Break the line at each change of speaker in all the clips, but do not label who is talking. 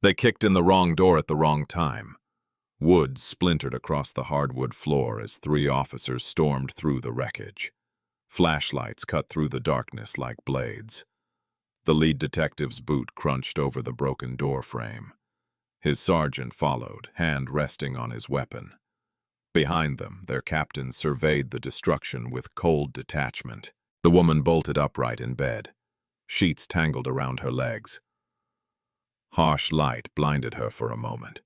They kicked in the wrong door at the wrong time. Wood splintered across the hardwood floor as 3 officers stormed through the wreckage. Flashlights cut through the darkness like blades. The lead detective's boot crunched over the broken door frame. His sergeant followed, hand resting on his weapon. Behind them, their captain surveyed the destruction with cold detachment. The woman bolted upright in bed. Sheets tangled around her legs. Harsh light blinded her for a moment.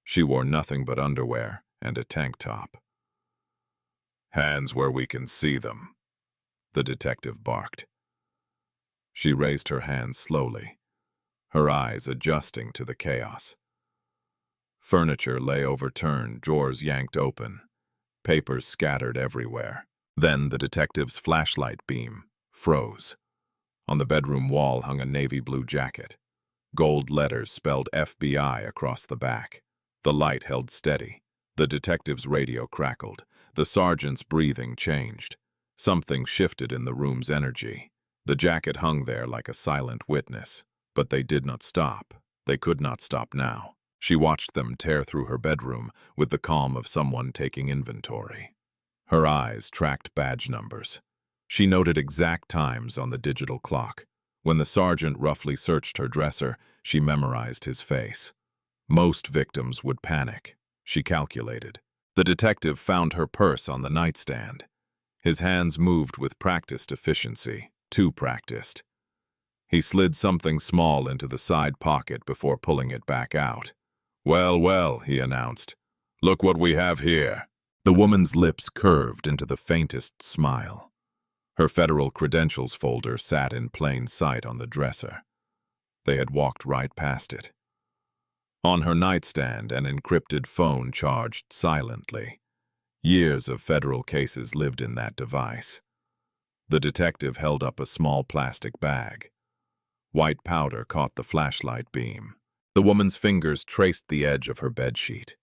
She wore nothing but underwear and a tank top. "Hands where we can see them," the detective barked. She raised her hands slowly, her eyes adjusting to the chaos. Furniture lay overturned, drawers yanked open, papers scattered everywhere. Then the detective's flashlight beam froze. On the bedroom wall hung a navy blue jacket. Gold letters spelled FBI across the back. The light held steady. The detective's radio crackled. The sergeant's breathing changed. Something shifted in the room's energy. The jacket hung there like a silent witness. But they did not stop. They could not stop now. She watched them tear through her bedroom with the calm of someone taking inventory. Her eyes tracked badge numbers. She noted exact times on the digital clock. When the sergeant roughly searched her dresser, she memorized his face. Most victims would panic, she calculated. The detective found her purse on the nightstand. His hands moved with practiced efficiency, too practiced. He slid something small into the side pocket before pulling it back out. "Well, well," he announced. "Look what we have here." The woman's lips curved into the faintest smile. Her federal credentials folder sat in plain sight on the dresser. They had walked right past it. On her nightstand, an encrypted phone charged silently. Years of federal cases lived in that device. The detective held up a small plastic bag. White powder caught the flashlight beam. The woman's fingers traced the edge of her bedsheet.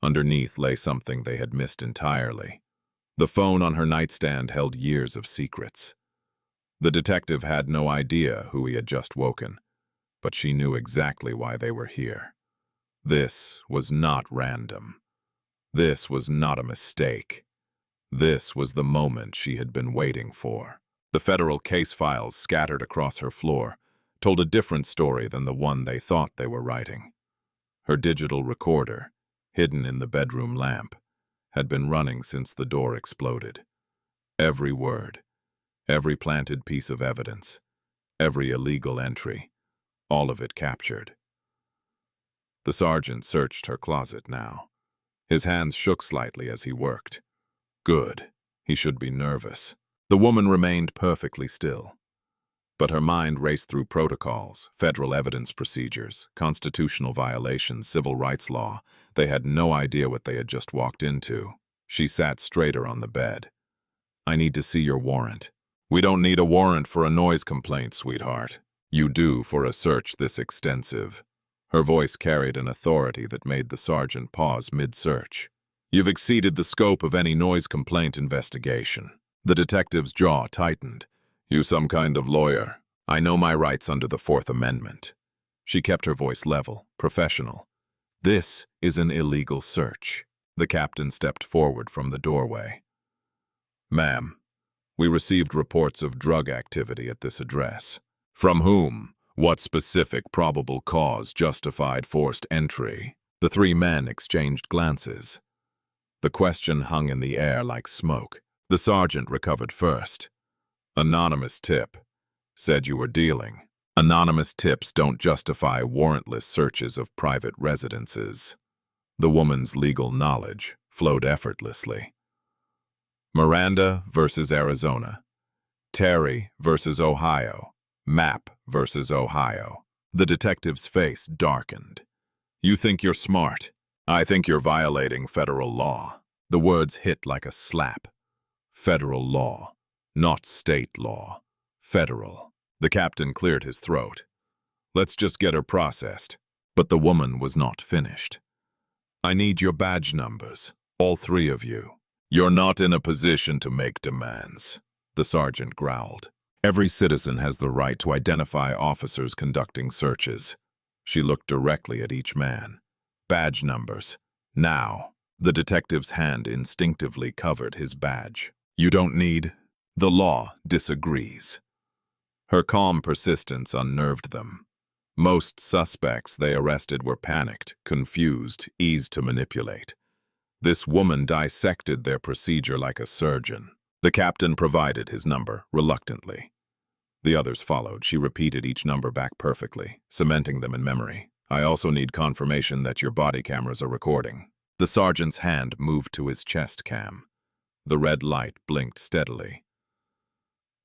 Underneath lay something they had missed entirely. The phone on her nightstand held years of secrets. The detective had no idea who he had just woken, but she knew exactly why they were here. This was not random. This was not a mistake. This was the moment she had been waiting for. The federal case files scattered across her floor told a different story than the one they thought they were writing. Her digital recorder, hidden in the bedroom lamp, had been running since the door exploded. Every word, every planted piece of evidence, every illegal entry, all of it captured. The sergeant searched her closet now. His hands shook slightly as he worked. Good. He should be nervous. The woman remained perfectly still. But her mind raced through protocols, federal evidence procedures, constitutional violations, civil rights law. They had no idea what they had just walked into. She sat straighter on the bed. "I need to see your warrant." "We don't need a warrant for a noise complaint, sweetheart. You do for a search this extensive." Her voice carried an authority that made the sergeant pause mid-search. "You've exceeded the scope of any noise complaint investigation." The detective's jaw tightened. "You some kind of lawyer?" "I know my rights under the Fourth Amendment." She kept her voice level, professional. "This is an illegal search." The captain stepped forward from the doorway. "Ma'am, we received reports of drug activity at this address." "From whom? What specific probable cause justified forced entry?" The 3 men exchanged glances. The question hung in the air like smoke. The sergeant recovered first. "Anonymous tip. Said you were dealing." Anonymous tips don't justify warrantless searches of private residences. The woman's legal knowledge flowed effortlessly. Miranda versus Arizona. Terry versus Ohio. Map versus Ohio. The detective's face darkened. "You think you're smart. I think you're violating federal law." The words hit like a slap. Federal law, not state law. Federal. The captain cleared his throat. "Let's just get her processed." But the woman was not finished. "I need your badge numbers, all 3 of you." "You're not in a position to make demands," the sergeant growled. "Every citizen has the right to identify officers conducting searches." She looked directly at each man. Badge numbers. Now. The detective's hand instinctively covered his badge. You don't need. The law disagrees. Her calm persistence unnerved them. Most suspects they arrested were panicked, confused, easy to manipulate. This woman dissected their procedure like a surgeon. The captain provided his number, reluctantly. The others followed. She repeated each number back perfectly, cementing them in memory. I also need confirmation that your body cameras are recording. The sergeant's hand moved to his chest cam. The red light blinked steadily.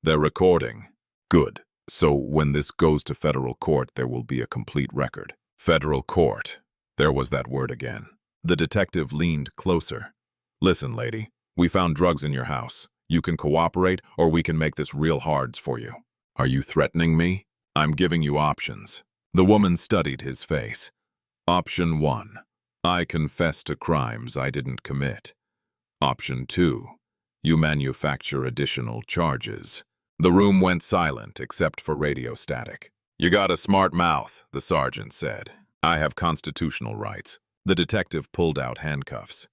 They're recording. Good. So when this goes to federal court, there will be a complete record. Federal court. There was that word again. The detective leaned closer. Listen, lady, we found drugs in your house. You can cooperate, or we can make this real hard for you. Are you threatening me? I'm giving you options. The woman studied his face. Option 1. I confess to crimes I didn't commit. Option 2. You manufacture additional charges. The room went silent except for radio static. You got a smart mouth, the sergeant said. I have constitutional rights. The detective pulled out handcuffs.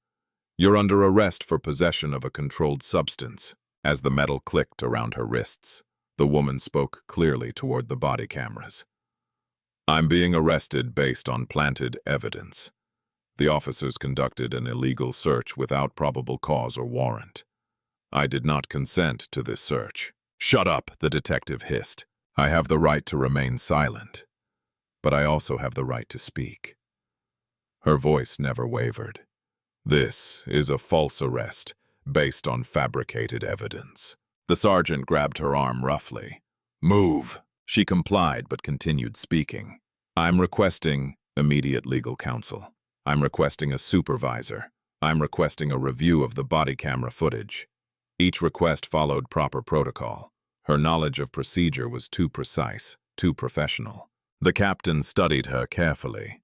You're under arrest for possession of a controlled substance. As the metal clicked around her wrists, the woman spoke clearly toward the body cameras. I'm being arrested based on planted evidence. The officers conducted an illegal search without probable cause or warrant. I did not consent to this search. Shut up, the detective hissed. I have the right to remain silent, but I also have the right to speak. Her voice never wavered. This is a false arrest based on fabricated evidence. The sergeant grabbed her arm roughly. Move. She complied but continued speaking. I'm requesting immediate legal counsel. I'm requesting a supervisor. I'm requesting a review of the body camera footage. Each request followed proper protocol. Her knowledge of procedure was too precise, too professional. The captain studied her carefully.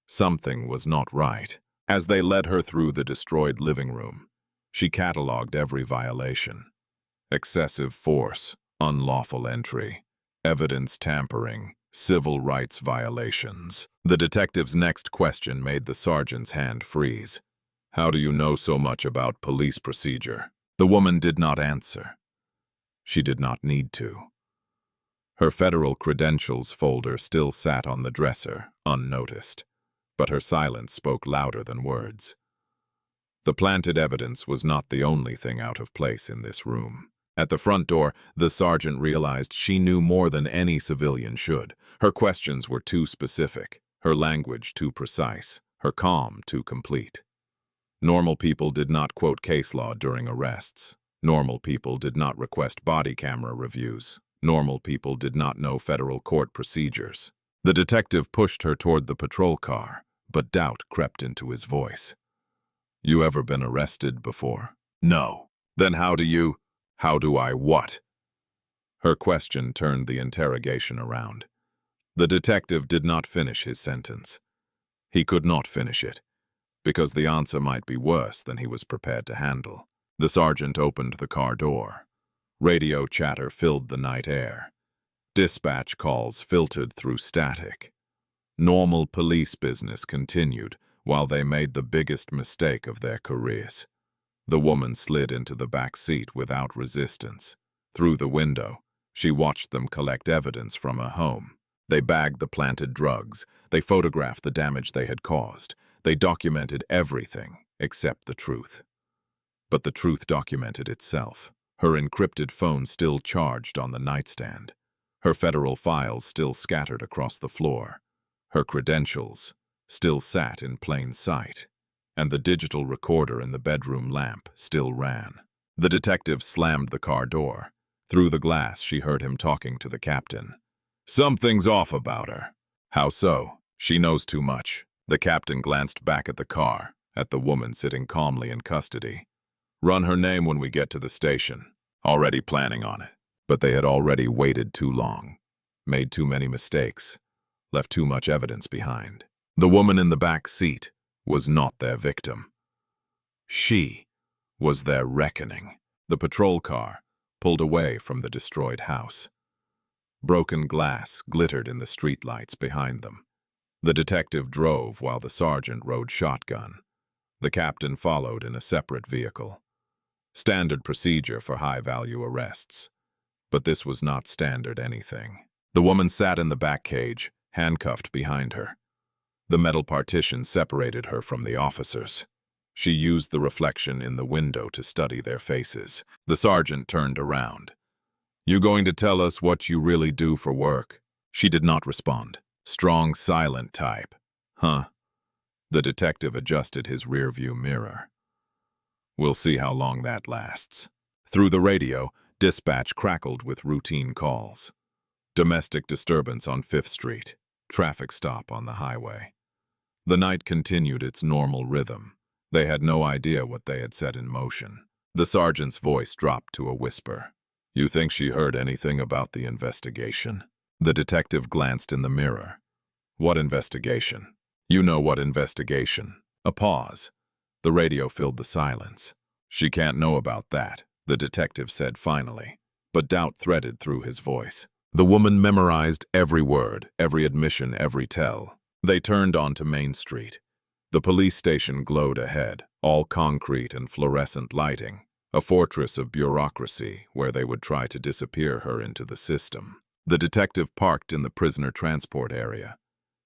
Something was not right. As they led her through the destroyed living room, she catalogued every violation. Excessive force, unlawful entry, evidence tampering, civil rights violations. The detective's next question made the sergeant's hand freeze. How do you know so much about police procedure? The woman did not answer. She did not need to. Her federal credentials folder still sat on the dresser, unnoticed, but her silence spoke louder than words. The planted evidence was not the only thing out of place in this room. At the front door, the sergeant realized she knew more than any civilian should. Her questions were too specific, her language too precise, her calm too complete. Normal people did not quote case law during arrests. Normal people did not request body camera reviews. Normal people did not know federal court procedures. The detective pushed her toward the patrol car, but doubt crept into his voice. You ever been arrested before? No. Then how do I what? Her question turned the interrogation around. The detective did not finish his sentence. He could not finish it, because the answer might be worse than he was prepared to handle. The sergeant opened the car door. Radio chatter filled the night air. Dispatch calls filtered through static. Normal police business continued while they made the biggest mistake of their careers. The woman slid into the back seat without resistance. Through the window, she watched them collect evidence from her home. They bagged the planted drugs. They photographed the damage they had caused. They documented everything except the truth. But the truth documented itself. Her encrypted phone still charged on the nightstand. Her federal files still scattered across the floor. Her credentials still sat in plain sight. And the digital recorder in the bedroom lamp still ran. The detective slammed the car door. Through the glass, she heard him talking to the captain. Something's off about her. How so? She knows too much. The captain glanced back at the car, at the woman sitting calmly in custody. Run her name when we get to the station. Already planning on it. But they had already waited too long. Made too many mistakes. Left too much evidence behind. The woman in the back seat was not their victim. She was their reckoning. The patrol car pulled away from the destroyed house. Broken glass glittered in the streetlights behind them. The detective drove while the sergeant rode shotgun. The captain followed in a separate vehicle. Standard procedure for high-value arrests. But this was not standard anything. The woman sat in the back cage, handcuffed behind her. The metal partition separated her from the officers. She used the reflection in the window to study their faces. The sergeant turned around. "You going to tell us what you really do for work?" She did not respond. Strong, silent type. Huh. The detective adjusted his rearview mirror. "We'll see how long that lasts." Through the radio, dispatch crackled with routine calls. Domestic disturbance on 5th Street. Traffic stop on the highway. The night continued its normal rhythm. They had no idea what they had set in motion. The sergeant's voice dropped to a whisper. "You think she heard anything about the investigation?" The detective glanced in the mirror. "What investigation?" "You know what investigation." A pause. The radio filled the silence. "She can't know about that," the detective said finally, but doubt threaded through his voice. The woman memorized every word, every admission, every tell. They turned onto Main Street. The police station glowed ahead, all concrete and fluorescent lighting, a fortress of bureaucracy where they would try to disappear her into the system. The detective parked in the prisoner transport area.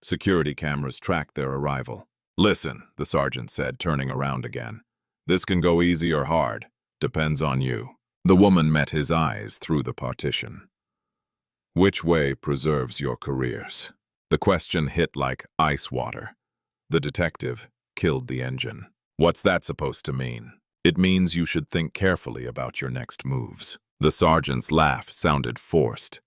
Security cameras tracked their arrival. "Listen," the sergeant said, turning around again. "This can go easy or hard. Depends on you." The woman met his eyes through the partition. "Which way preserves your careers?" The question hit like ice water. The detective killed the engine. "What's that supposed to mean?" "It means you should think carefully about your next moves." The sergeant's laugh sounded forced.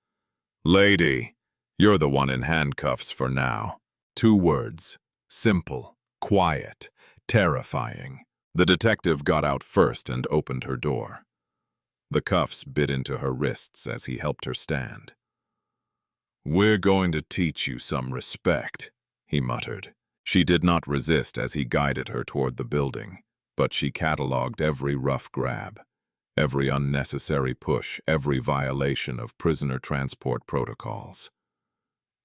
"Lady, you're the one in handcuffs for now." 2 words. Simple, quiet, terrifying. The detective got out first and opened her door. The cuffs bit into her wrists as he helped her stand. "We're going to teach you some respect," he muttered. She did not resist as he guided her toward the building, but she catalogued every rough grab, every unnecessary push, every violation of prisoner transport protocols.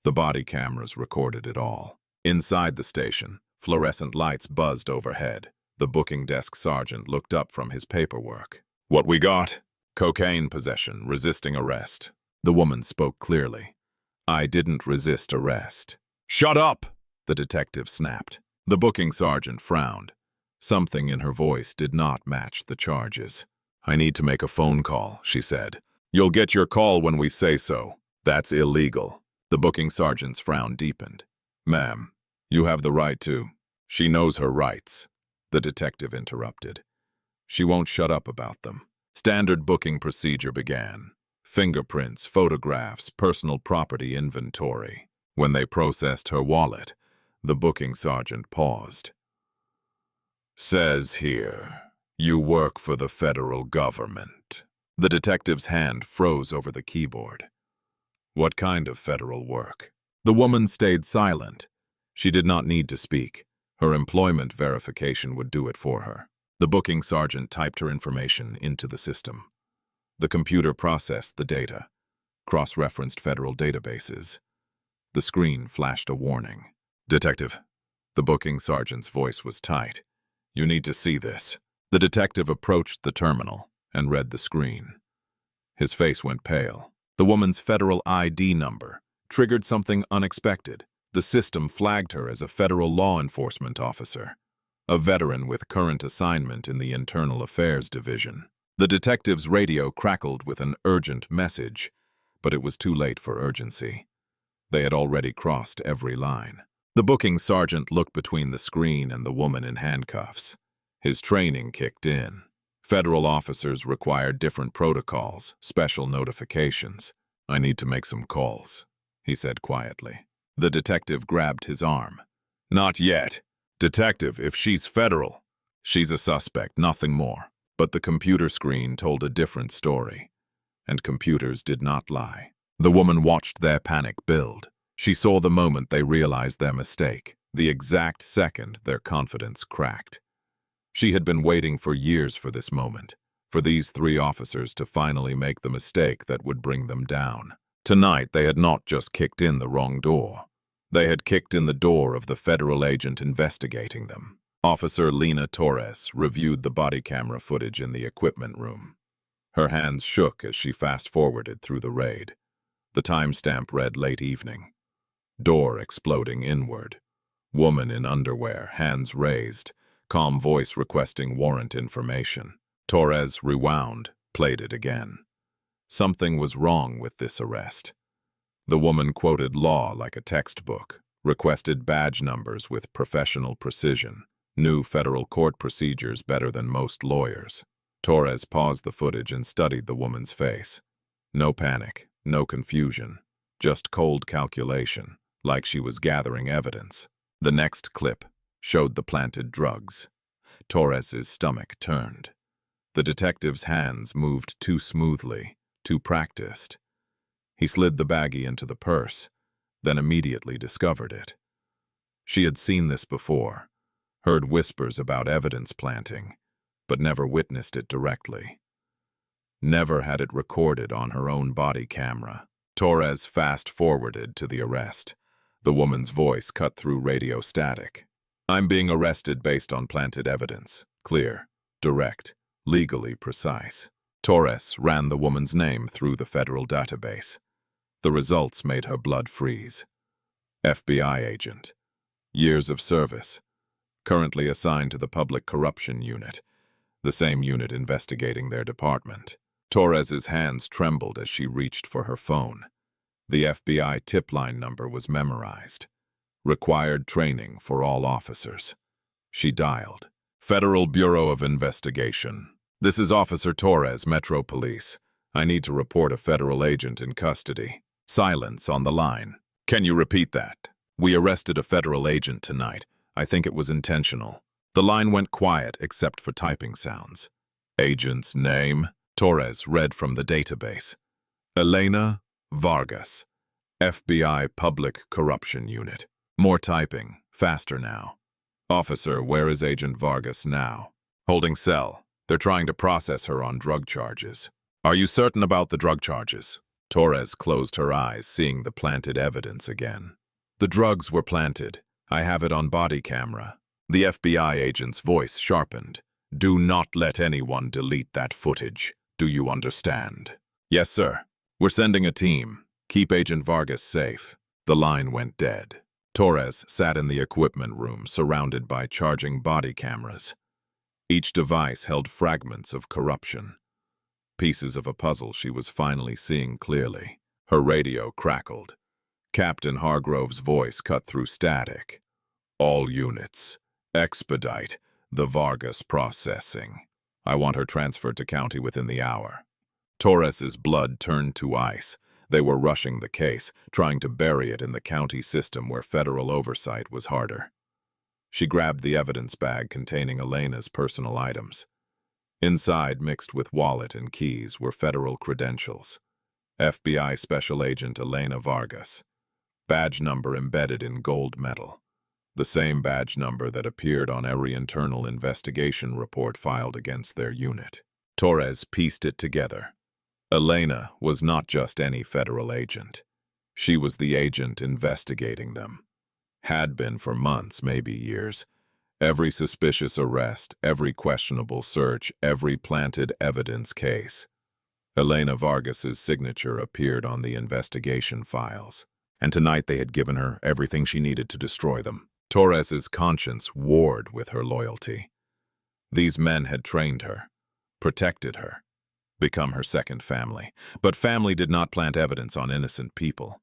The body cameras recorded it all. Inside the station, fluorescent lights buzzed overhead. The booking desk sergeant looked up from his paperwork. "What we got?" "Cocaine possession, resisting arrest." The woman spoke clearly. "I didn't resist arrest." "Shut up!" the detective snapped. The booking sergeant frowned. Something in her voice did not match the charges. "I need to make a phone call," she said. "You'll get your call when we say so. That's illegal." The booking sergeant's frown deepened. "Ma'am, you have the right to—" "She knows her rights," the detective interrupted. "She won't shut up about them." Standard booking procedure began. Fingerprints, photographs, personal property inventory. When they processed her wallet, the booking sergeant paused. "Says here, you work for the federal government." The detective's hand froze over the keyboard. "What kind of federal work?" The woman stayed silent. She did not need to speak. Her employment verification would do it for her. The booking sergeant typed her information into the system. The computer processed the data, cross-referenced federal databases. The screen flashed a warning. "Detective." The booking sergeant's voice was tight. "You need to see this." The detective approached the terminal and read the screen. His face went pale. The woman's federal ID number triggered something unexpected. The system flagged her as a federal law enforcement officer, a veteran with current assignment in the Internal Affairs Division. The detective's radio crackled with an urgent message, but it was too late for urgency. They had already crossed every line. The booking sergeant looked between the screen and the woman in handcuffs. His training kicked in. Federal officers required different protocols, special notifications. "I need to make some calls," he said quietly. The detective grabbed his arm. "Not yet. Detective, if she's federal, she's a suspect, nothing more." But the computer screen told a different story, and computers did not lie. The woman watched their panic build. She saw the moment they realized their mistake, the exact second their confidence cracked. She had been waiting for years for this moment, for these 3 officers to finally make the mistake that would bring them down. Tonight, they had not just kicked in the wrong door. They had kicked in the door of the federal agent investigating them. Officer Lena Torres reviewed the body camera footage in the equipment room. Her hands shook as she fast-forwarded through the raid. The timestamp read late evening. Door exploding inward. Woman in underwear, hands raised, calm voice requesting warrant information. Torres rewound, played it again. Something was wrong with this arrest. The woman quoted law like a textbook, requested badge numbers with professional precision, knew federal court procedures better than most lawyers. Torres paused the footage and studied the woman's face. No panic, no confusion, just cold calculation, like she was gathering evidence. The next clip showed the planted drugs. Torres's stomach turned. The detective's hands moved too smoothly, too practiced. He slid the baggie into the purse, then immediately discovered it. She had seen this before, heard whispers about evidence planting, but never witnessed it directly. Never had it recorded on her own body camera. Torres fast-forwarded to the arrest. The woman's voice cut through radio static. "I'm being arrested based on planted evidence. Clear, direct, legally precise." Torres ran the woman's name through the federal database. The results made her blood freeze. FBI agent. Years of service. Currently assigned to the Public Corruption Unit, the same unit investigating their department. Torres's hands trembled as she reached for her phone. The FBI tip line number was memorized. Required training for all officers. She dialed. Federal Bureau of Investigation. This is Officer Torres, Metro Police. I need to report a federal agent in custody. Silence on the line. Can you repeat that? We arrested a federal agent tonight. I think it was intentional. The line went quiet except for typing sounds. Agent's name? Torres read from the database. Elena Vargas, FBI Public Corruption Unit. More typing, faster now. Officer, where is Agent Vargas now? Holding cell. They're trying to process her on drug charges. Are you certain about the drug charges? Torres closed her eyes, seeing the planted evidence again. The drugs were planted. I have it on body camera. The FBI agent's voice sharpened. Do not let anyone delete that footage. Do you understand? Yes, sir. We're sending a team. Keep Agent Vargas safe. The line went dead. Torres sat in the equipment room, surrounded by charging body cameras. Each device held fragments of corruption. Pieces of a puzzle she was finally seeing clearly. Her radio crackled. Captain Hargrove's voice cut through static. All units, expedite the Vargas processing. I want her transferred to county within the hour. Torres's blood turned to ice. They were rushing the case, trying to bury it in the county system where federal oversight was harder. She grabbed the evidence bag containing Elena's personal items. Inside, mixed with wallet and keys, were federal credentials. FBI Special Agent Elena Vargas. Badge number embedded in gold metal. The same badge number that appeared on every internal investigation report filed against their unit. Torres pieced it together. Elena was not just any federal agent. She was the agent investigating them. Had been for months, maybe years. Every suspicious arrest, every questionable search, every planted evidence case. Elena Vargas's signature appeared on the investigation files. And tonight they had given her everything she needed to destroy them. Torres's conscience warred with her loyalty. These men had trained her, protected her, become her second family. But family did not plant evidence on innocent people.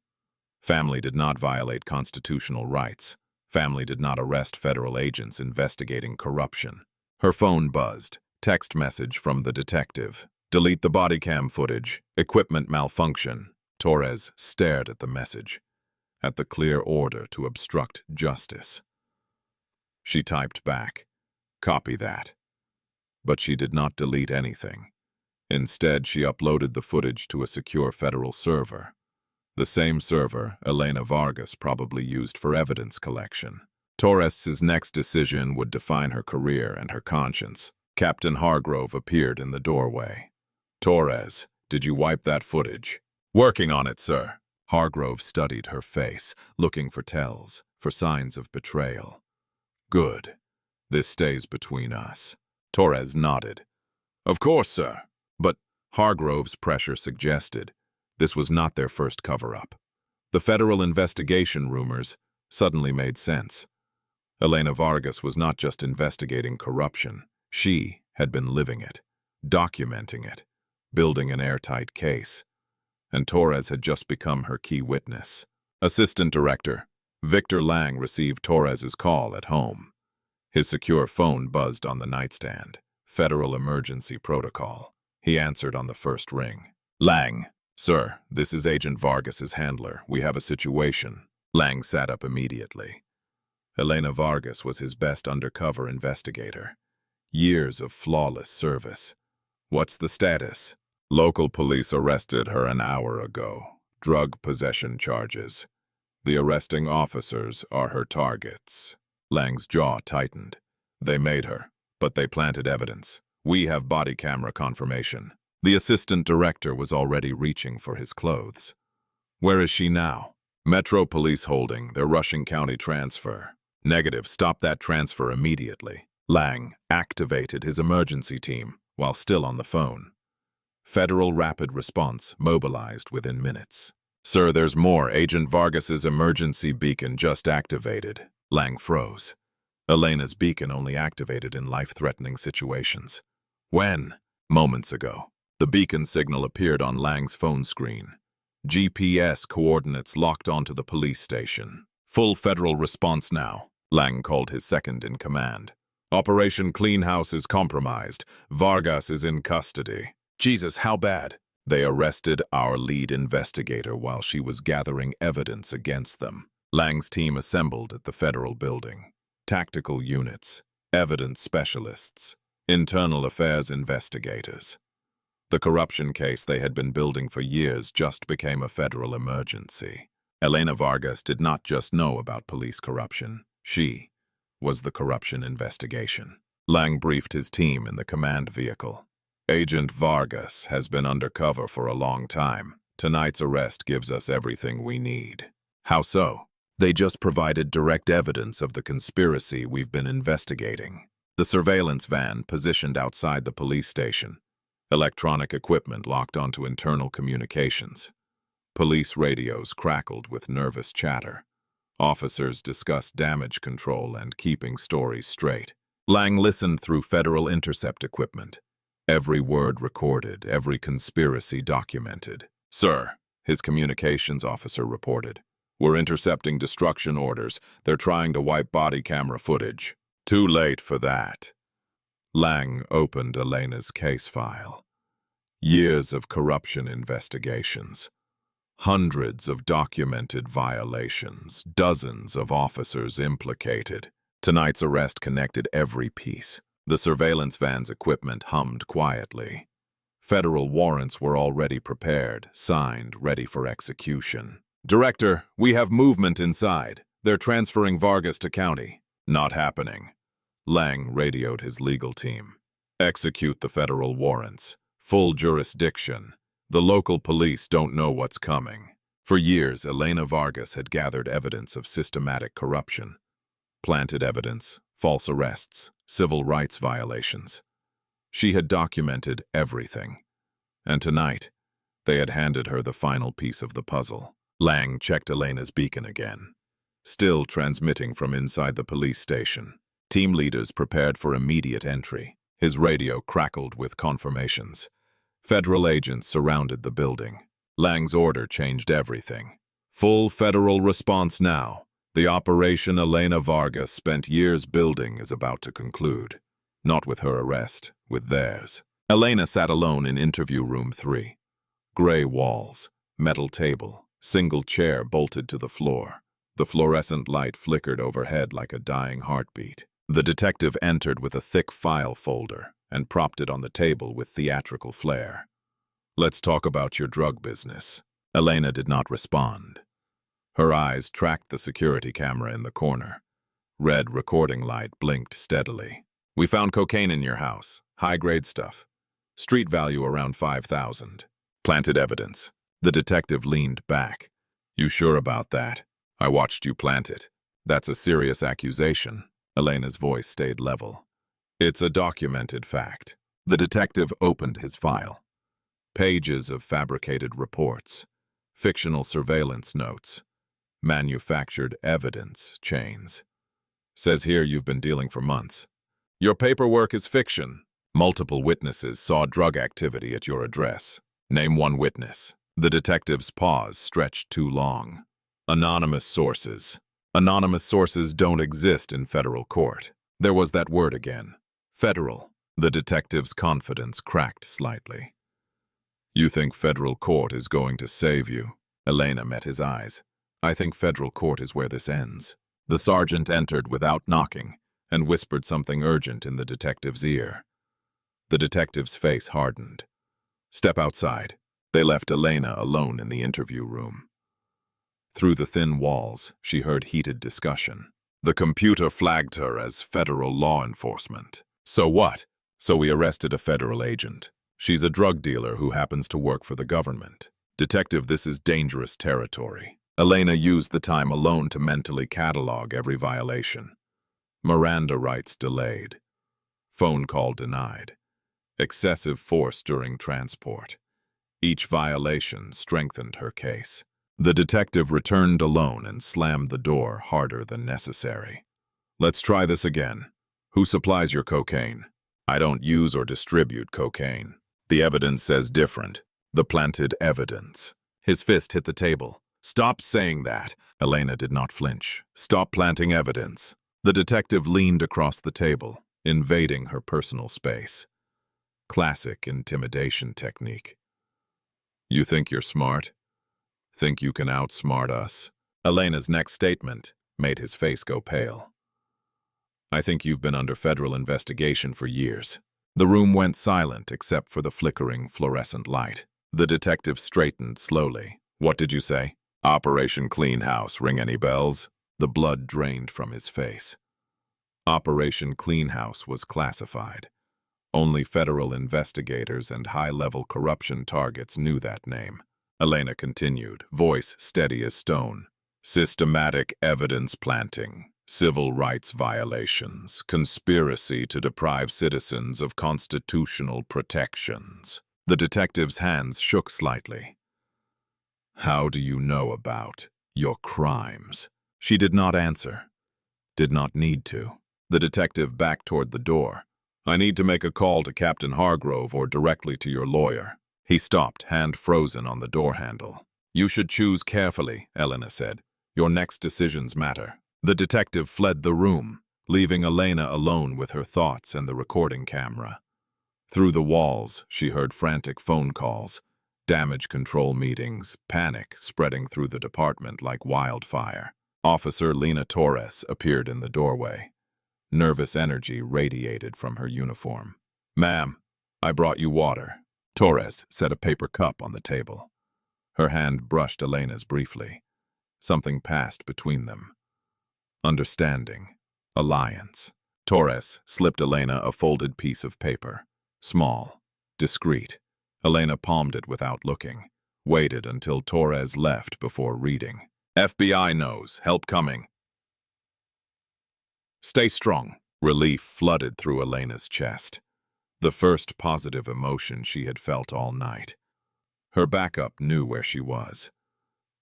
Family did not violate constitutional rights. Family did not arrest federal agents investigating corruption. Her phone buzzed. Text message from the detective. Delete the body cam footage. Equipment malfunction. Torres stared at the message, at the clear order to obstruct justice. She typed back, "Copy that." But she did not delete anything. Instead, she uploaded the footage to a secure federal server. The same server Elena Vargas probably used for evidence collection. Torres's next decision would define her career and her conscience. Captain Hargrove appeared in the doorway. "Torres, did you wipe that footage?" "Working on it, sir." Hargrove studied her face, looking for tells, for signs of betrayal. Good. This stays between us. Torres nodded. Of course, sir. But Hargrove's pressure suggested this was not their first cover-up. The federal investigation rumors suddenly made sense. Elena Vargas was not just investigating corruption. She had been living it, documenting it, building an airtight case. And Torres had just become her key witness. Assistant Director Victor Lang received Torres's call at home. His secure phone buzzed on the nightstand. Federal Emergency Protocol. He answered on the first ring. Lang. Sir, this is Agent Vargas's handler. We have a situation. Lang sat up immediately. Elena Vargas was his best undercover investigator. Years of flawless service. What's the status? Local police arrested her an hour ago. Drug possession charges. The arresting officers are her targets. Lang's jaw tightened. They made her, but they planted evidence. We have body camera confirmation. The assistant director was already reaching for his clothes. Where is she now? Metro Police holding. They're rushing county transfer. Negative. Stop that transfer immediately. Lang activated his emergency team while still on the phone. Federal Rapid Response mobilized within minutes. Sir, there's more. Agent Vargas's emergency beacon just activated. Lang froze. Elena's beacon only activated in life-threatening situations. When? Moments ago. The beacon signal appeared on Lang's phone screen. GPS coordinates locked onto the police station. Full federal response now. Lang called his second in command. Operation Clean House is compromised. Vargas is in custody. Jesus, how bad? They arrested our lead investigator while she was gathering evidence against them. Lang's team assembled at the federal building. Tactical units, evidence specialists, internal affairs investigators. The corruption case they had been building for years just became a federal emergency. Elena Vargas did not just know about police corruption. She was the corruption investigation. Lang briefed his team in the command vehicle. Agent Vargas has been undercover for a long time. Tonight's arrest gives us everything we need. How so? They just provided direct evidence of the conspiracy we've been investigating. The surveillance van positioned outside the police station. Electronic equipment locked onto internal communications. Police radios crackled with nervous chatter. Officers discussed damage control and keeping stories straight. Lang listened through federal intercept equipment. Every word recorded, every conspiracy documented. Sir, his communications officer reported. We're intercepting destruction orders. They're trying to wipe body camera footage. Too late for that. Lang opened Elena's case file. Years of corruption investigations. Hundreds of documented violations. Dozens of officers implicated. Tonight's arrest connected every piece. The surveillance van's equipment hummed quietly. Federal warrants were already prepared, signed, ready for execution. Director, we have movement inside. They're transferring Vargas to county. Not happening. Lang radioed his legal team. Execute the federal warrants. Full jurisdiction. The local police don't know what's coming. For years, Elena Vargas had gathered evidence of systematic corruption. Planted evidence, false arrests, civil rights violations. She had documented everything. And tonight, they had handed her the final piece of the puzzle. Lang checked Elena's beacon again. Still transmitting from inside the police station. Team leaders prepared for immediate entry. His radio crackled with confirmations. Federal agents surrounded the building. Lang's order changed everything. Full federal response now. The operation Elena Vargas spent years building is about to conclude. Not with her arrest, with theirs. Elena sat alone in interview room 3. Gray walls, metal table, single chair bolted to the floor. The fluorescent light flickered overhead like a dying heartbeat. The detective entered with a thick file folder and propped it on the table with theatrical flair. Let's talk about your drug business. Elena did not respond. Her eyes tracked the security camera in the corner. Red recording light blinked steadily. We found cocaine in your house. High-grade stuff. Street value around $5,000. Planted evidence. The detective leaned back. You sure about that? I watched you plant it. That's a serious accusation. Elena's voice stayed level. It's a documented fact. The detective opened his file. Pages of fabricated reports, fictional surveillance notes, manufactured evidence chains. Says here you've been dealing for months. Your paperwork is fiction. Multiple witnesses saw drug activity at your address. Name one witness. The detective's pause stretched too long. Anonymous sources. Anonymous sources don't exist in federal court. There was that word again. Federal. The detective's confidence cracked slightly. You think federal court is going to save you? Elena met his eyes. I think federal court is where this ends. The sergeant entered without knocking and whispered something urgent in the detective's ear. The detective's face hardened. Step outside. They left Elena alone in the interview room. Through the thin walls, she heard heated discussion. The computer flagged her as federal law enforcement. So what? So we arrested a federal agent. She's a drug dealer who happens to work for the government. Detective, this is dangerous territory. Elena used the time alone to mentally catalog every violation. Miranda rights delayed. Phone call denied. Excessive force during transport. Each violation strengthened her case. The detective returned alone and slammed the door harder than necessary. Let's try this again. Who supplies your cocaine? I don't use or distribute cocaine. The evidence says different. The planted evidence. His fist hit the table. Stop saying that. Elena did not flinch. Stop planting evidence. The detective leaned across the table, invading her personal space. Classic intimidation technique. You think you're smart? Think you can outsmart us? Elena's next statement made his face go pale. I think you've been under federal investigation for years. The room went silent except for the flickering fluorescent light. The detective straightened slowly. What did you say? Operation Clean House, ring any bells? The blood drained from his face. Operation Clean House was classified. Only federal investigators and high-level corruption targets knew that name. Elena continued, voice steady as stone. Systematic evidence planting, civil rights violations, conspiracy to deprive citizens of constitutional protections. The detective's hands shook slightly. How do you know about your crimes? She did not answer. Did not need to. The detective backed toward the door. I need to make a call to Captain Hargrove or directly to your lawyer. He stopped, hand frozen on the door handle. You should choose carefully, Elena said. Your next decisions matter. The detective fled the room, leaving Elena alone with her thoughts and the recording camera. Through the walls, she heard frantic phone calls, damage control meetings, panic spreading through the department like wildfire. Officer Lena Torres appeared in the doorway. Nervous energy radiated from her uniform. Ma'am, I brought you water. Torres set a paper cup on the table. Her hand brushed Elena's briefly. Something passed between them. Understanding. Alliance. Torres slipped Elena a folded piece of paper. Small. Discreet. Elena palmed it without looking. Waited until Torres left before reading. FBI knows. Help coming. Stay strong. Relief flooded through Elena's chest. The first positive emotion she had felt all night. Her backup knew where she was.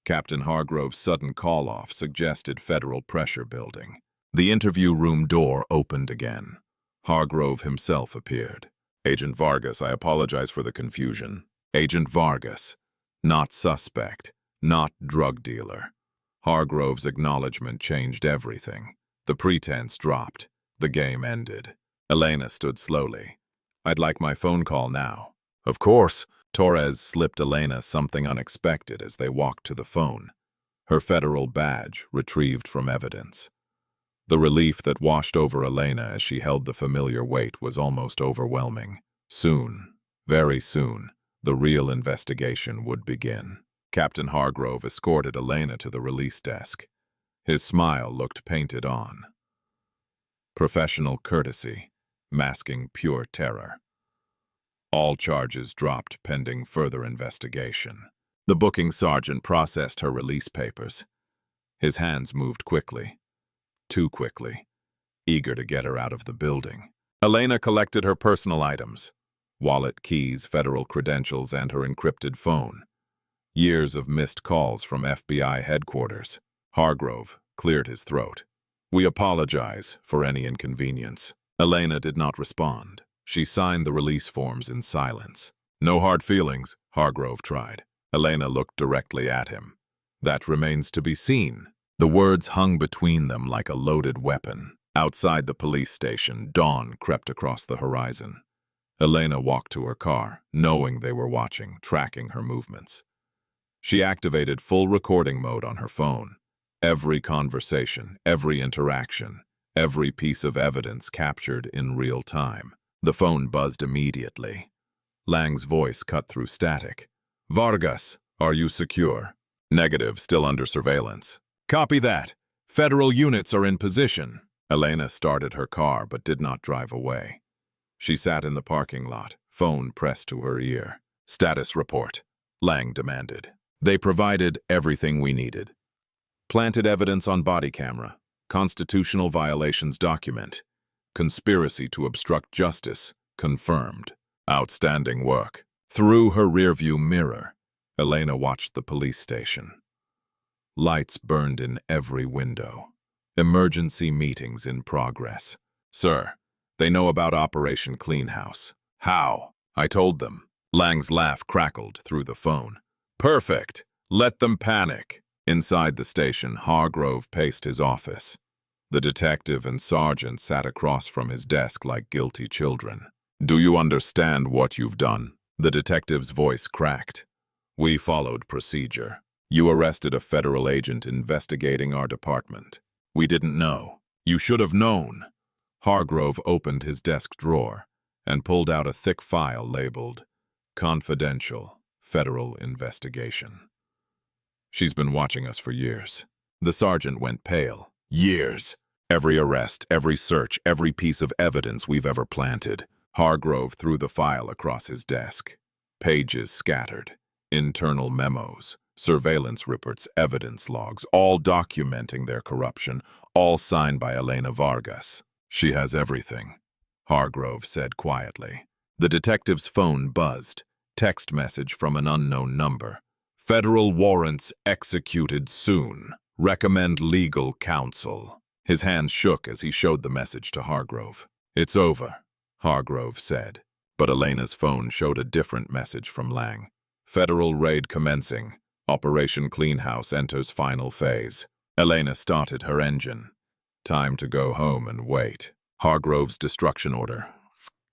Captain Hargrove's sudden call-off suggested federal pressure building. The interview room door opened again. Hargrove himself appeared. Agent Vargas, I apologize for the confusion. Agent Vargas. Not suspect. Not drug dealer. Hargrove's acknowledgement changed everything. The pretense dropped. The game ended. Elena stood slowly. I'd like my phone call now. Of course. Torres slipped Elena something unexpected as they walked to the phone. Her federal badge retrieved from evidence. The relief that washed over Elena as she held the familiar weight was almost overwhelming. Soon, very soon, the real investigation would begin. Captain Hargrove escorted Elena to the release desk. His smile looked painted on. Professional courtesy, masking pure terror. All charges dropped pending further investigation. The booking sergeant processed her release papers. His hands moved quickly, too quickly, eager to get her out of the building. Elena collected her personal items: wallet, keys, federal credentials, and her encrypted phone. Years of missed calls from FBI headquarters. Hargrove cleared his throat. "We apologize for any inconvenience." Elena did not respond. She signed the release forms in silence. "No hard feelings," Hargrove tried. Elena looked directly at him. "That remains to be seen." The words hung between them like a loaded weapon. Outside the police station, dawn crept across the horizon. Elena walked to her car, knowing they were watching, tracking her movements. She activated full recording mode on her phone. Every conversation, every interaction, every piece of evidence captured in real time. The phone buzzed immediately. Lang's voice cut through static. "Vargas, are you secure?" "Negative, still under surveillance." "Copy that. Federal units are in position." Elena started her car but did not drive away. She sat in the parking lot, phone pressed to her ear. "Status report," Lang demanded. "They provided everything we needed. Planted evidence on body camera, constitutional violations document, conspiracy to obstruct justice confirmed. Outstanding work." Through her rearview mirror, Elena watched the police station. Lights burned in every window. Emergency meetings in progress. "Sir, they know about Operation Clean House." "How?" "I told them." Lang's laugh crackled through the phone. "Perfect. Let them panic." Inside the station, Hargrove paced his office. The detective and sergeant sat across from his desk like guilty children. "Do you understand what you've done?" The detective's voice cracked. "We followed procedure. You arrested a federal agent investigating our department. We didn't know. You should have known." Hargrove opened his desk drawer and pulled out a thick file labeled "Confidential Federal Investigation." "She's been watching us for years." The sergeant went pale. "Years. Every arrest, every search, every piece of evidence we've ever planted." Hargrove threw the file across his desk. Pages scattered. Internal memos, surveillance reports, evidence logs, all documenting their corruption, all signed by Elena Vargas. "She has everything," Hargrove said quietly. The detective's phone buzzed. Text message from an unknown number. "Federal warrants executed soon. Recommend legal counsel." His hands shook as he showed the message to Hargrove. "It's over," Hargrove said. But Elena's phone showed a different message from Lang. "Federal raid commencing. Operation Clean House enters final phase." Elena started her engine. Time to go home and wait. Hargrove's destruction order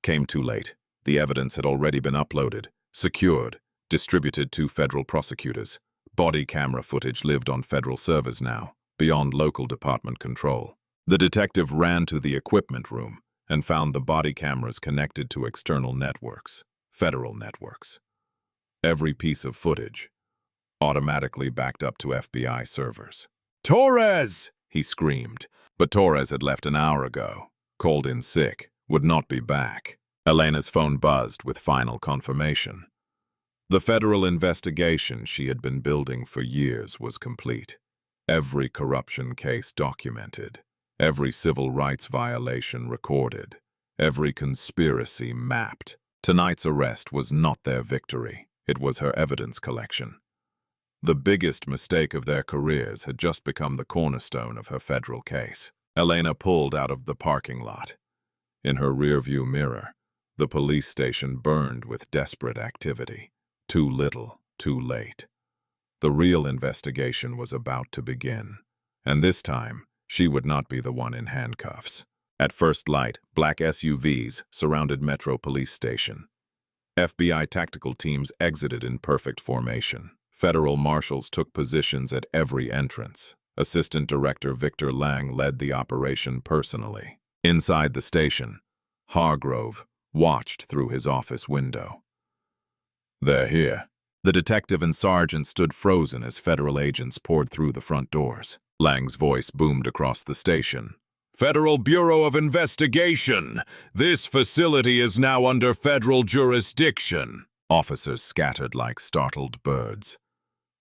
came too late. The evidence had already been uploaded, secured, distributed to federal prosecutors. Body camera footage lived on federal servers now, beyond local department control. The detective ran to the equipment room and found the body cameras connected to external networks, federal networks. Every piece of footage automatically backed up to FBI servers. "Torres!" he screamed. But Torres had left an hour ago, called in sick, would not be back. Elena's phone buzzed with final confirmation. The federal investigation she had been building for years was complete. Every corruption case documented, every civil rights violation recorded, every conspiracy mapped. Tonight's arrest was not their victory, it was her evidence collection. The biggest mistake of their careers had just become the cornerstone of her federal case. Elena pulled out of the parking lot. In her rearview mirror, the police station burned with desperate activity. Too little, too late. The real investigation was about to begin, and this time, she would not be the one in handcuffs. At first light, black SUVs surrounded Metro Police Station. FBI tactical teams exited in perfect formation. Federal marshals took positions at every entrance. Assistant Director Victor Lang led the operation personally. Inside the station, Hargrove watched through his office window. "They're here." The detective and sergeant stood frozen as federal agents poured through the front doors. Lang's voice boomed across the station. "Federal Bureau of Investigation! This facility is now under federal jurisdiction." Officers scattered like startled birds.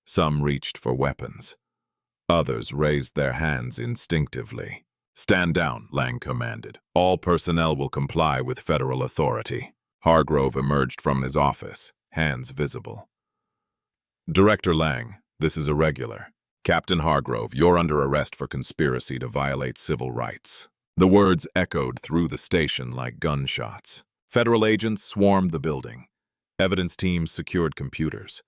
Some reached for weapons. Others raised their hands instinctively. "Stand down," Lang commanded. "All personnel will comply with federal authority." Hargrove emerged from his office, hands visible. "Director Lang, this is irregular. Captain Hargrove, you're under arrest for conspiracy to violate civil rights." The words echoed through the station like gunshots. Federal agents swarmed the building. Evidence teams secured computers.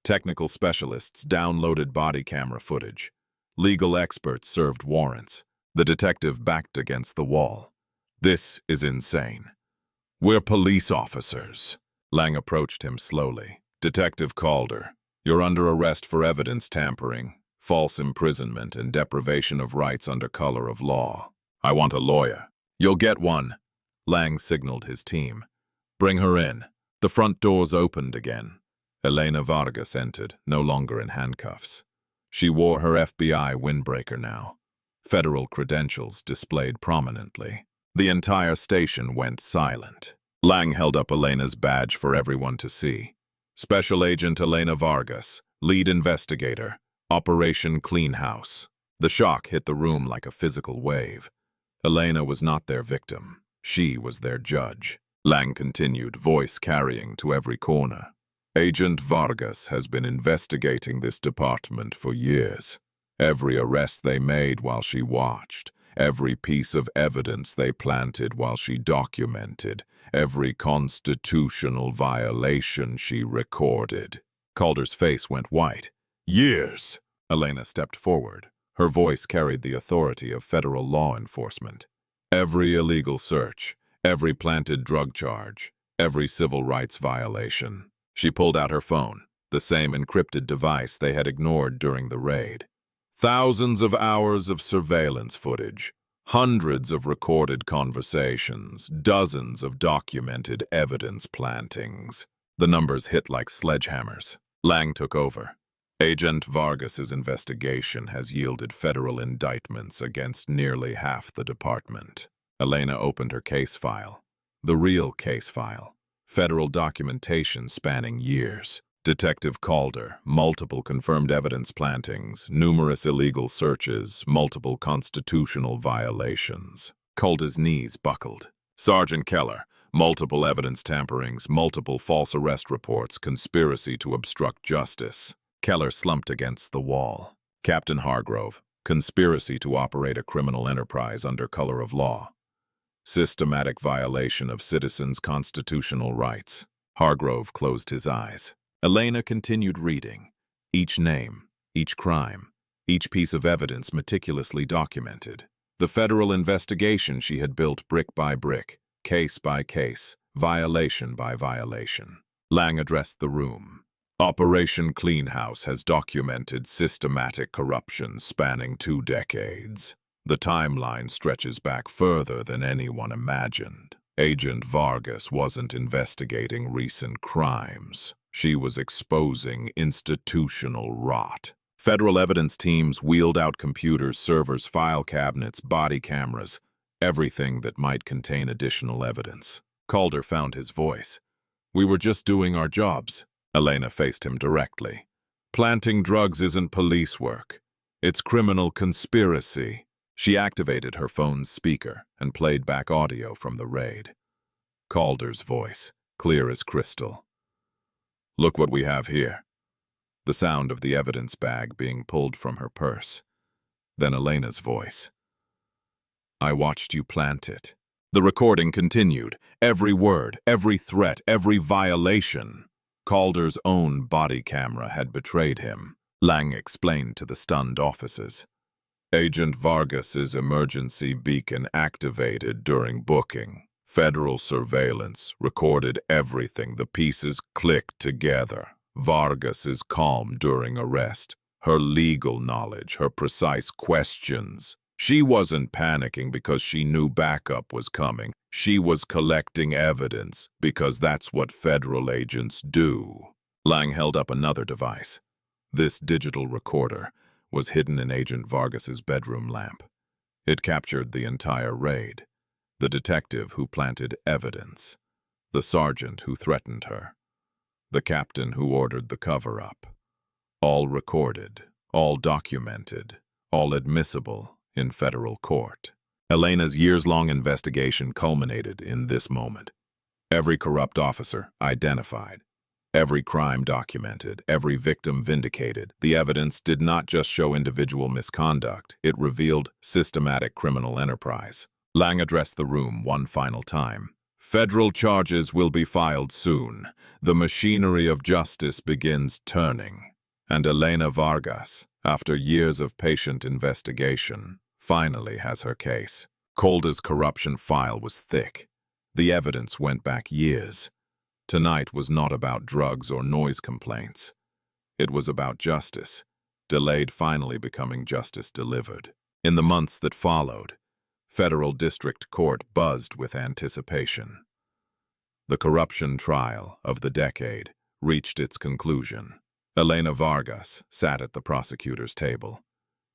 Technical specialists downloaded body camera footage. Legal experts served warrants. The detective backed against the wall. "This is insane. We're police officers." Lang approached him slowly. "Detective Calder, you're under arrest for evidence tampering, false imprisonment, and deprivation of rights under color of law. I want a lawyer." "You'll get one," Lang signaled his team. "Bring her in." The front doors opened again. Elena Vargas entered, no longer in handcuffs. She wore her FBI windbreaker now, federal credentials displayed prominently. The entire station went silent. Lang held up Elena's badge for everyone to see. "Special Agent Elena Vargas, lead investigator, Operation Clean House." The shock hit the room like a physical wave. Elena was not their victim. She was their judge. Lang continued, voice carrying to every corner. "Agent Vargas has been investigating this department for years. Every arrest they made while she watched, every piece of evidence they planted while she documented, every constitutional violation she recorded." Calder's face went white. "Years!" Elena stepped forward. Her voice carried the authority of federal law enforcement. "Every illegal search, every planted drug charge, every civil rights violation." She pulled out her phone, the same encrypted device they had ignored during the raid. Thousands of hours of surveillance footage, hundreds of recorded conversations, dozens of documented evidence plantings. The numbers hit like sledgehammers. Lang took over. Agent Vargas's investigation has yielded federal indictments against nearly half the department. Elena opened her case file. The real case file. Federal documentation spanning years. Detective Calder, multiple confirmed evidence plantings, numerous illegal searches, multiple constitutional violations. Calder's knees buckled. Sergeant Keller, multiple evidence tamperings, multiple false arrest reports, conspiracy to obstruct justice. Keller slumped against the wall. Captain Hargrove, conspiracy to operate a criminal enterprise under color of law. Systematic violation of citizens' constitutional rights. Hargrove closed his eyes. Elena continued reading. Each name, each crime, each piece of evidence meticulously documented. The federal investigation she had built brick by brick, case by case, violation by violation. Lang addressed the room. Operation Clean House has documented systematic corruption spanning 2 decades. The timeline stretches back further than anyone imagined. Agent Vargas wasn't investigating recent crimes. She was exposing institutional rot. Federal evidence teams wheeled out computers, servers, file cabinets, body cameras, everything that might contain additional evidence. Calder found his voice. "We were just doing our jobs." Elena faced him directly. "Planting drugs isn't police work. It's criminal conspiracy." She activated her phone's speaker and played back audio from the raid. Calder's voice, clear as crystal. "Look what we have here." The sound of the evidence bag being pulled from her purse. Then Elena's voice. "I watched you plant it." The recording continued. Every word, every threat, every violation. Calder's own body camera had betrayed him. Lang explained to the stunned officers. "Agent Vargas's emergency beacon activated during booking. Federal surveillance recorded everything. The pieces clicked together. Vargas is calm during arrest. Her legal knowledge, her precise questions. She wasn't panicking because she knew backup was coming. She was collecting evidence because that's what federal agents do." Lang held up another device. This digital recorder was hidden in Agent Vargas's bedroom lamp. It captured the entire raid. The detective who planted evidence. The sergeant who threatened her. The captain who ordered the cover-up. all recorded, all documented, all admissible in federal court. Elena's years-long investigation culminated in this moment. Every corrupt officer identified, every crime documented, every victim vindicated. The evidence did not just show individual misconduct, it revealed systematic criminal enterprise. Lang addressed the room one final time. Federal charges will be filed soon. The machinery of justice begins turning. And Elena Vargas, after years of patient investigation, finally has her case. Calder's corruption file was thick. The evidence went back years. Tonight was not about drugs or noise complaints. It was about justice, delayed finally becoming justice delivered. In the months that followed, federal district court buzzed with anticipation. The corruption trial of the decade reached its conclusion. Elena Vargas sat at the prosecutor's table.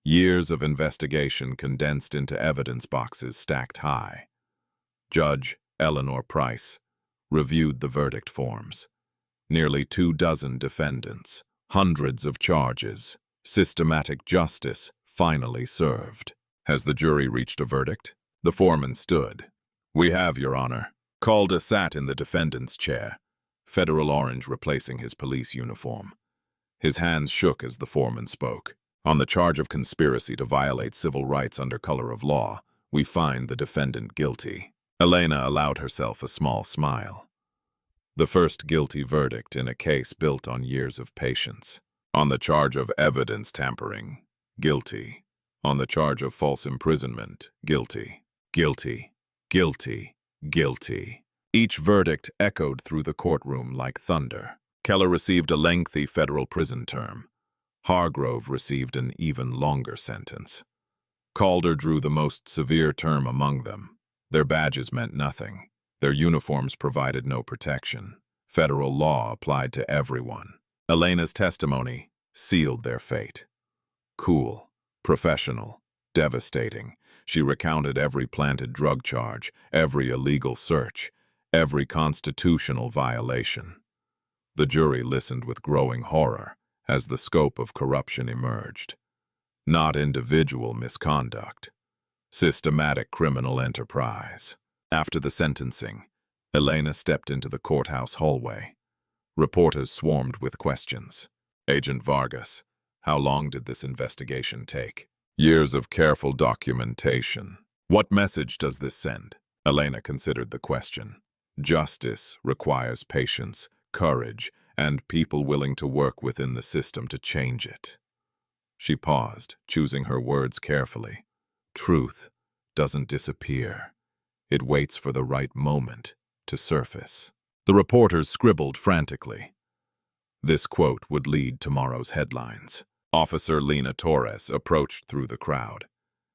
Years of investigation condensed into evidence boxes stacked high. Judge Eleanor Price reviewed the verdict forms. Nearly 24 defendants, hundreds of charges, systematic justice finally served. Has the jury reached a verdict? The foreman stood. We have, Your Honor. Calder sat in the defendant's chair, federal orange replacing his police uniform. His hands shook as the foreman spoke. On the charge of conspiracy to violate civil rights under color of law, we find the defendant guilty. Elena allowed herself a small smile. The first guilty verdict in a case built on years of patience. On the charge of evidence tampering, guilty. On the charge of false imprisonment, guilty. Guilty. Guilty. Guilty. Each verdict echoed through the courtroom like thunder. Keller received a lengthy federal prison term. Hargrove received an even longer sentence. Calder drew the most severe term among them. Their badges meant nothing. Their uniforms provided no protection. Federal law applied to everyone. Elena's testimony sealed their fate. Cool, professional, devastating. She recounted every planted drug charge, every illegal search, every constitutional violation. The jury listened with growing horror as the scope of corruption emerged. Not individual misconduct, systematic criminal enterprise. After the sentencing, Elena stepped into the courthouse hallway. Reporters swarmed with questions. Agent Vargas, how long did this investigation take? Years of careful documentation. What message does this send? Elena considered the question. Justice requires patience, courage, and people willing to work within the system to change it. She paused, choosing her words carefully. Truth doesn't disappear. It waits for the right moment to surface. The reporters scribbled frantically. This quote would lead tomorrow's headlines. Officer Lena Torres approached through the crowd.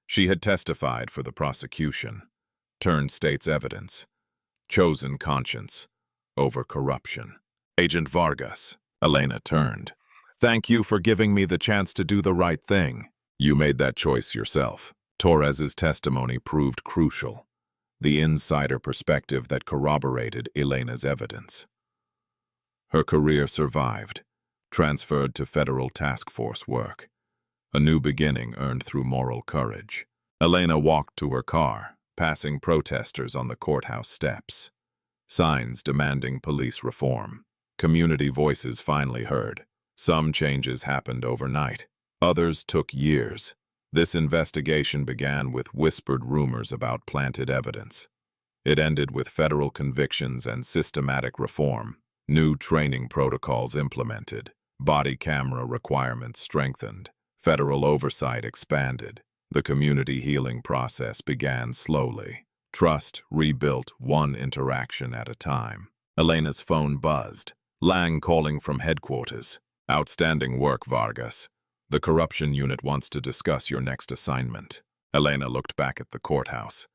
She had testified for the prosecution, turned state's evidence, chosen conscience over corruption. Agent Vargas, Elena turned. Thank you for giving me the chance to do the right thing. You made that choice yourself. Torres's testimony proved crucial, the insider perspective that corroborated Elena's evidence. Her career survived, transferred to federal task force work. A new beginning earned through moral courage. Elena walked to her car, passing protesters on the courthouse steps. Signs demanding police reform. Community voices finally heard. Some changes happened overnight. Others took years. This investigation began with whispered rumors about planted evidence. It ended with federal convictions and systematic reform. New training protocols implemented. Body camera requirements strengthened. Federal oversight expanded. The community healing process began slowly. Trust rebuilt one interaction at a time. Elena's phone buzzed. Lang calling from headquarters. Outstanding work, Vargas. The corruption unit wants to discuss your next assignment. Elena looked back at the courthouse.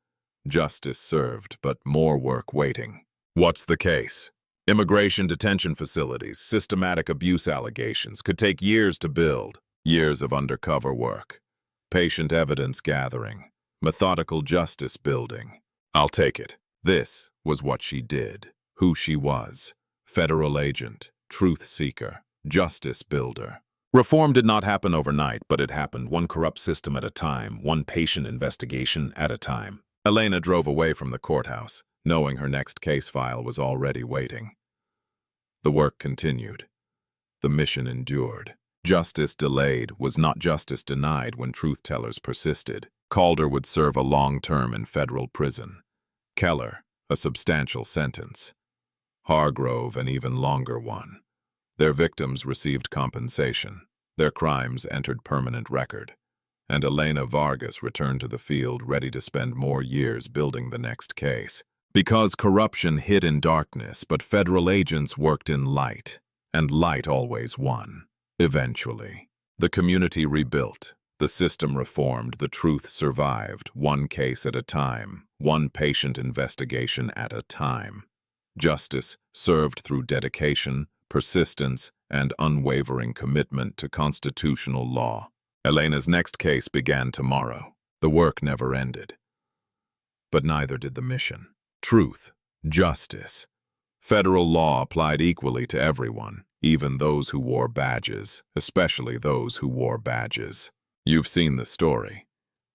Justice served, but more work waiting. What's the case? Immigration detention facilities, systematic abuse allegations could take years to build. Years of undercover work. Patient evidence gathering. Methodical justice building. I'll take it. This was what she did. Who she was. Federal agent, truth seeker, justice builder. Reform did not happen overnight, but it happened one corrupt system at a time, one patient investigation at a time. Elena drove away from the courthouse, knowing her next case file was already waiting. The work continued. The mission endured. Justice delayed was not justice denied when truth-tellers persisted. Calder would serve a long term in federal prison. Keller, a substantial sentence. Hargrove, an even longer one. Their victims received compensation. Their crimes entered permanent record. And Elena Vargas returned to the field ready to spend more years building the next case. Because corruption hid in darkness, but federal agents worked in light, and light always won. Eventually, the community rebuilt, the system reformed, the truth survived, one case at a time, one patient investigation at a time. Justice served through dedication, persistence, and unwavering commitment to constitutional law. Elena's next case began tomorrow. The work never ended. But neither did the mission. Truth, justice. Federal law applied equally to everyone, even those who wore badges, especially those who wore badges. You've seen the story.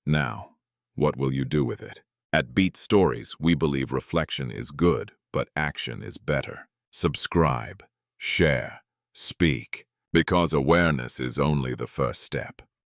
Now, what will you do with it? At Beat Stories, we believe reflection is good, but action is better. Subscribe, share, speak, because awareness is only the first step.